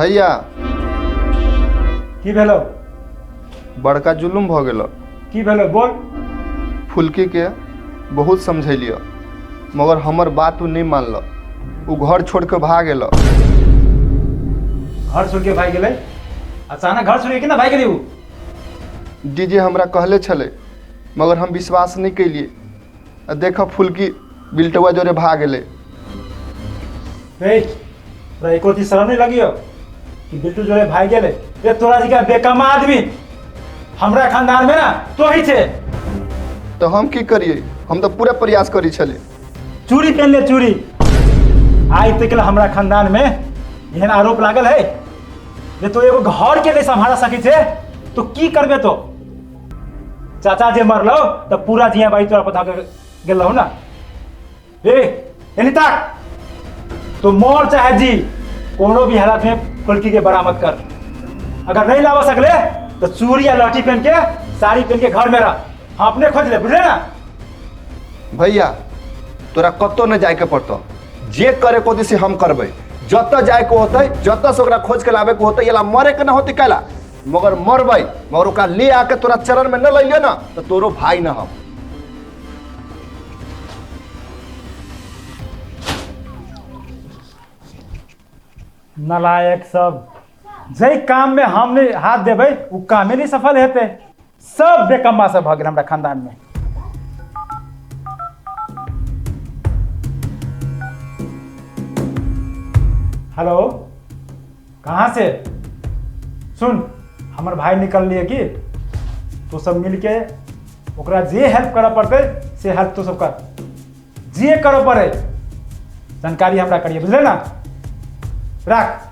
भैया की भेलो? बड़का जुलुम भ गेल। की भेलो बोल। फुल्की के बहुत समझैलियो मगर हमर बात उ नहीं मानल। उ घर छोड़ के भाग गेल। घर छोड़ के भाग गेलै? अचानक घर छोड़ के केना भाग गेलै उ? डीजे हमरा कहले छले मगर हम विश्वास नहीं कैलिए। देख फुल्की बिल्टौआ जोरे भाग गेले। तोरा एको चीज शर्म नहीं लगियो कि बिल्टू जोरे भाग गेले? ये तोरा जैसा बेकमा आदमी हमरा खानदान में ना तो ही छे। तो हम की करिए? हम तो पूरा प्रयास करी छले। चूड़ी पहन ले चूड़ी। आज तक हमरा खानदान में एहन आरोप लागल है जे तो एगो घर के नहीं संभाल सकी छे तो की करबे? तो चाचा जे मरलो तो पूरा जिया बाई तोरा पता गेल हो ना। एनी तक तो मोर चाहे जी कोनो भी हालत में फुल्की के बरामद कर। अगर नहीं लावा सकले तो चूड़ी या लाठी पहन के साड़ी पहन के घर में रह। हम अपने खोज ले, बुझले ना? भैया तोरा कतो न जाए के पड़तो। जे करे को से हम करबे। जत जाए को होते जत से ओकरा खोज के लावे को होते ये मरे के ना होती कैला मगर मरबई मगर ओकरा ले आके तोरा चरण में न लइले ना तो तोरो भाई न हम। नालायक सब जय काम में हमने हाथ देवे वो काम में नहीं सफल हेते। सब बेकम्मा से भाग हमरा खानदान में। हेलो, कहाँ से? सुन, हमार भाई निकल लिए कि तो सब मिलके ओकरा जे हेल्प करे पड़ते से हेल्प तो सब कर। जे करो पड़े जानकारी हमरा करिए, बुझले ना? रख।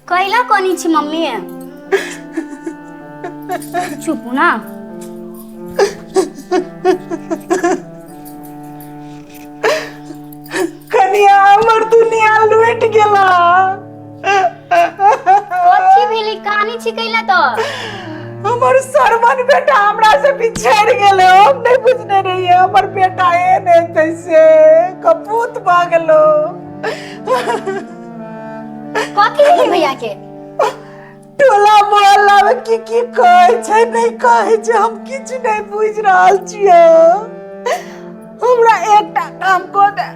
कैला कोनी छी मम्मी? चुप ना। कनिया हमर दुनिया लुट गेला। ओथी भेली कहानी छी कैला तो? हमर सरवन बेटा हमरा से बिछड़ गेले। हम नहीं बुझने रहिए हमर बेटा एने जैसे कपूत भागलो। कथी भेली भैया के? टोला मोहल्ला में की कहे छै नहीं कहे छै हम किछ नहीं बुझ रहल छियै। हमरा एकटा काम को दे।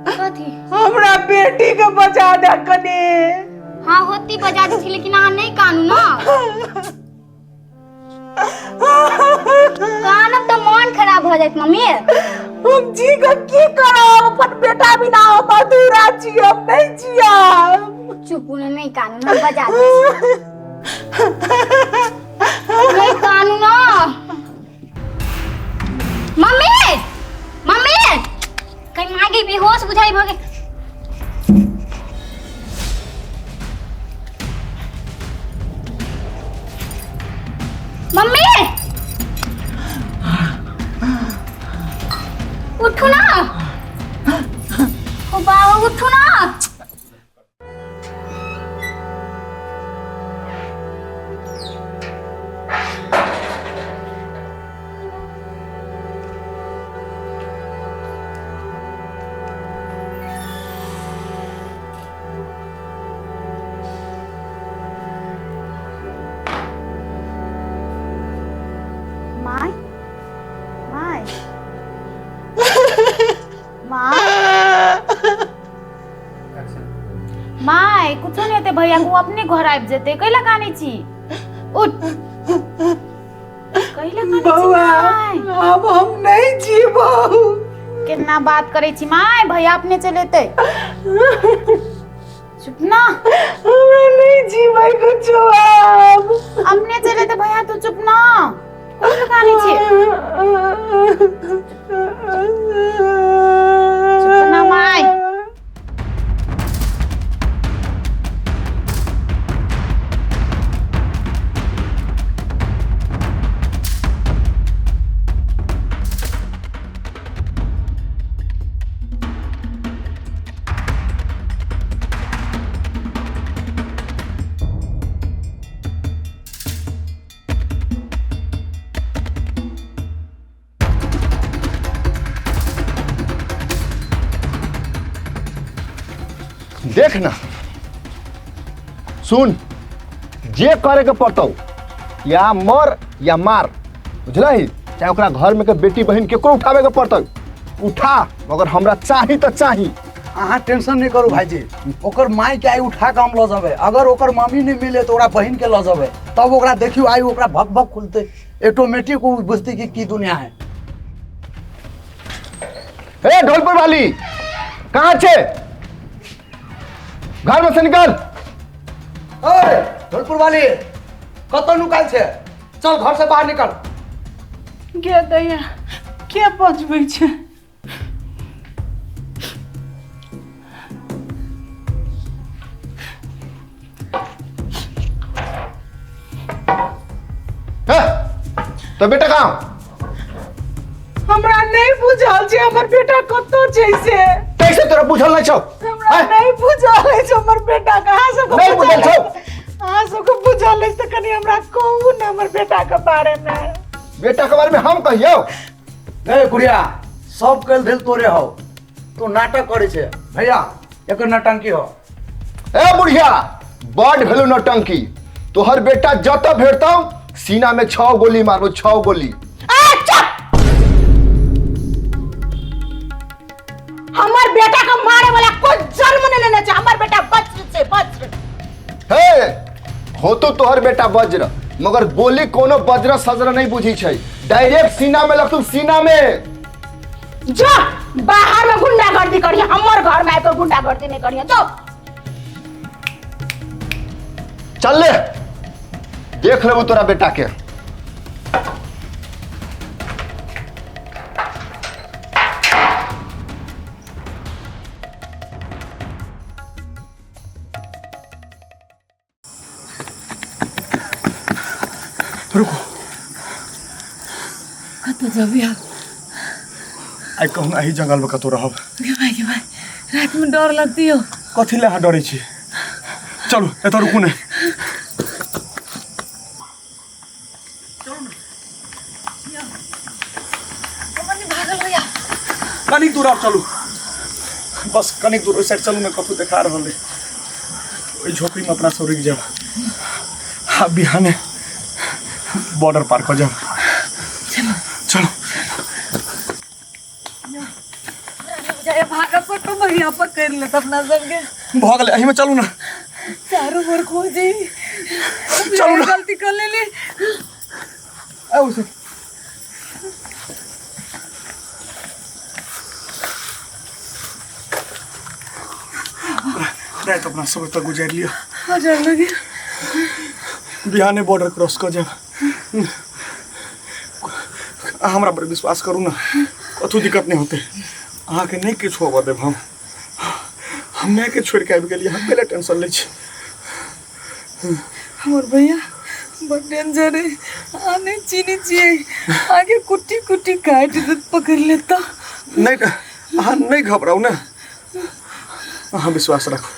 कथी? हमरा बेटी के बचा दे कनी। हाँ होती बजा दी थी लेकिन अहाँ नहीं कानू ना। कानब तो मन खराब हो जाए मम्मी। हम जी का की करब? अपन बेटा बिना हम अधूरा छी। हम नहीं जिया। चुप नहीं कानू ना, बजा दी। नहीं कानू ना। मम्मी मम्मी कहीं आगे बेहोश बुझाई भगे। मम्मी उठो ना। ओ बाबा उठो ना। माय कुछ नहीं होते भैया को अपने घर आब जेते। कैला कानी छी? उठ। कैला कानी छी? बउआ अब हम नहीं जीबो। केना बात करे छी माय भैया अपने चलेते चुप ना हमरा नहीं जीवाई कुछ अब अपने चलेते भैया तू चुप ना कोई कहानी छी चुप ना माय देख ना सुन जे करे के पड़तौ या मर या मार बुझलही चाहे ओकरा घर में के बेटी बहन केकरो उठावे के पड़तौ उठा मगर हमरा चाही तो चाही। अहाँ टेंशन नहीं करू भाईजी ओकर माई के आई उठा के हम ल जाबे अगर ओकर मम्मी नहीं मिले तो ओकरा बहन के ल जाबे तब ओकरा देखियो आई ओकरा भक भक खुलते ऑटोमेटिक वो बुझती कि की दुनिया है। ए ढोलपुर वाली कहाँ छे घर में से निकल। ओए ढोलपुर वाली कत नुकाल छे चल घर से बाहर निकल। के दैया के पहुंचबै छे तो बेटा कहाँ हमरा नहीं बुझल छे हमर बेटा कतो छै से कैसे तोरा बुझल नहीं छौ हमरा नहीं बुझल है हमर बेटा कहाँ से नहीं बुझल छौ हां सबको बुझल है त कनी हमरा कहू न हमर बेटा के बारे में। बेटा के बारे में हम कहियो ए गुड़िया सब कल दिल तोरे हो तू नाटक करे छे भैया एक नटंकी हो। ए बुढ़िया बड़ भेलू नौटंकी तोहर बेटा जत भेटतौ सीना में 6 गोली मारबो 6 गोली। हमर बेटा को मारे वाला कोई जन्म नहीं लेना चाहिए हमर बेटा वज्र से वज्र हे हो तोहर बेटा वज्र मगर गोली कोनो वज्र सज्र नहीं बुझी छै डायरेक्ट सीना में लगतौ सीना में। जो बाहर में गुंडागर्दी करिए हमर घर में आके गुंडागर्दी नहीं करिए जो चल ले देख लेबू तोरा बेटा के। रुको कत जबिया आई कहूँ यही जंगल में कतो रहब के भाई रात में डर लगती हो कथी ले अहाँ डरे छी चलो एतऽ रुकू ने कनिक दूर आप चलू बस कनिक दूर साइड चलू मैं कतहु देखा रहा है ओई झोपड़ी में अपना सब रुक जाओ हाँ बिहाने बॉर्डर पार कर जाओ चलो भागा फोटो बढ़िया पकड़ ले अपना सबके भाग ले अही में चलू ना चारों ओर खोजी चलो ना। गलती कर ले आओ से रात अपना सब तक गुजार लिया हजार लगे बिहाने बॉर्डर क्रॉस कर जाओ हमरा पर विश्वास करू ना कथू दिक्कत नहीं होते अहाँ के नहीं किछु होबा देब हम नहीं के छोड़ के आबि गेलिए हम पहले टेंशन ले छी हमर भैया बड़ डेंजर है आने चीनी चाहिए आगे कुट्टी कुट्टी काट दे पकड़ लेता नहीं अहाँ नहीं घबराऊ ना अहाँ विश्वास रखो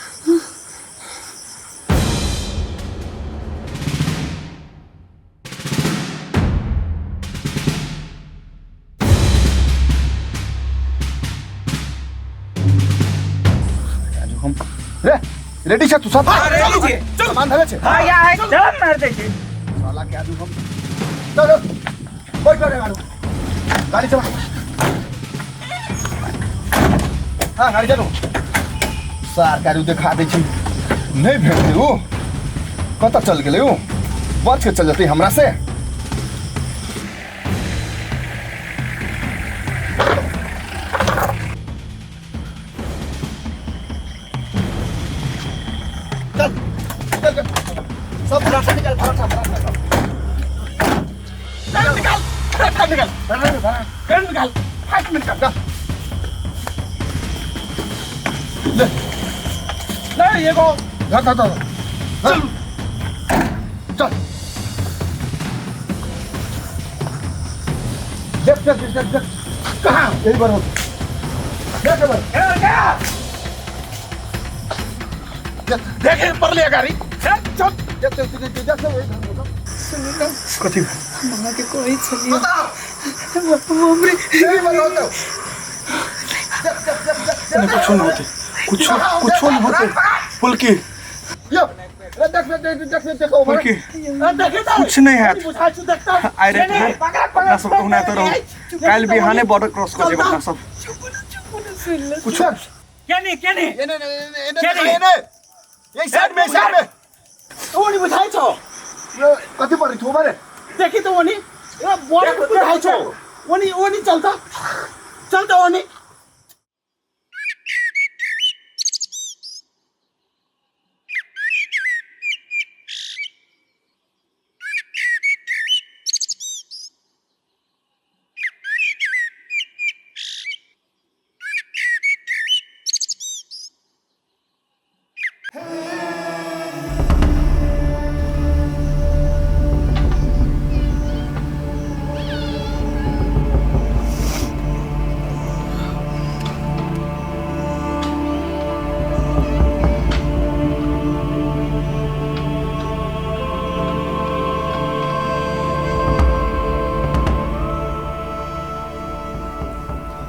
रे रेडी छे तू सब रेडी छे सामान धरे छे हां या है चल मार दे छे साला के आदमी हम चल बैठ रे गाड़ी चला हाँ गाड़ी चलो सार गाड़ी दिखा दे छी नहीं भेटते हो कत चल गेले हो बच के चल जाते हमरा से सब राशन निकाल, राशन निकाल। ले ये को चल चल देख कहाँ यही बार हो देख देखे पर लिया गाड़ी कथी माँ के कोई छलिए कुछ नहीं होते कुछ नहीं होते फुल्की फुल्की कुछ नहीं है आई रे अपना सब कहना तो रहो काल बिहाने बॉर्डर क्रॉस कर देबो अपना सब कुछ क्या नहीं यही साइड में ओनी बुझाइ छ कति परि थो बारे देखि त ओनी ए बॉर्डर बुझाइ छ ओनी चलता ओनी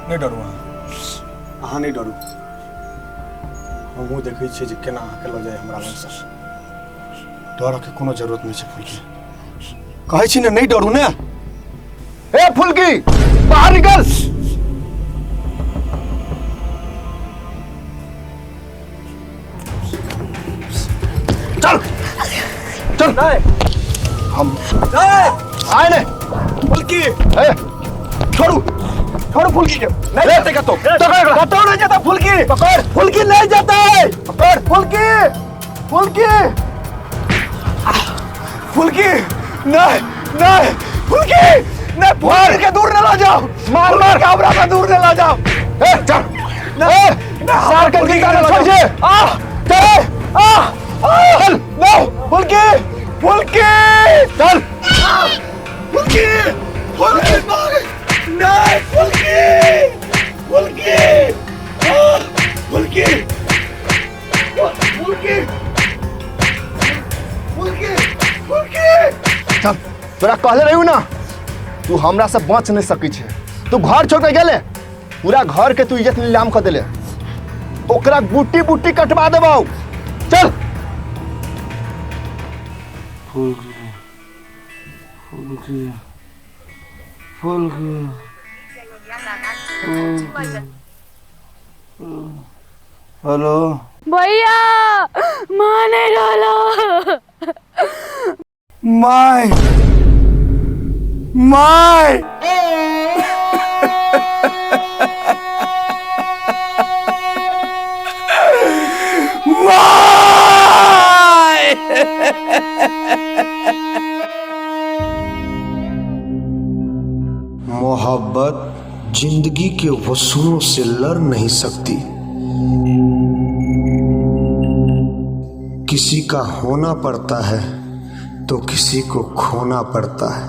नहीं डरू अहाँ नहीं डरू हमहूँ देखै छियै जे केना अहाँके लऽ जाए हमरा लगसँ डरके कोनो जरूरत नहीं छै फुल्की कहै छी ने नहीं डरू ने ए फुल्की बाहर निकल चल हम आए ने फुल्की छोड़ू फुल्की के नहीं जाते का तो बताओ नहीं जाता फुल्की पकड़ फुल्की नहीं जाता है पकड़ फुल्की फुल्की नहीं फुल्की नहीं मार के दूर न ला जाओ मार कैमरा का दूर न ला जाओ चल सार के फुल्की का छोड़ दे चल नो फुल्की चल नहीं फुल्की चल तोरा कहले रही ना तू हमरा से बच नहीं सकी छे तू घर छोड़ के गेले पूरा घर के तू इज्जत नीलाम कर देले ओकरा बूटी कटवा देबौ चल हेलो भैया माँ नहीं डाला माय मोहब्बत जिंदगी के वसूलों से लड़ नहीं सकती किसी का होना पड़ता है तो किसी को खोना पड़ता है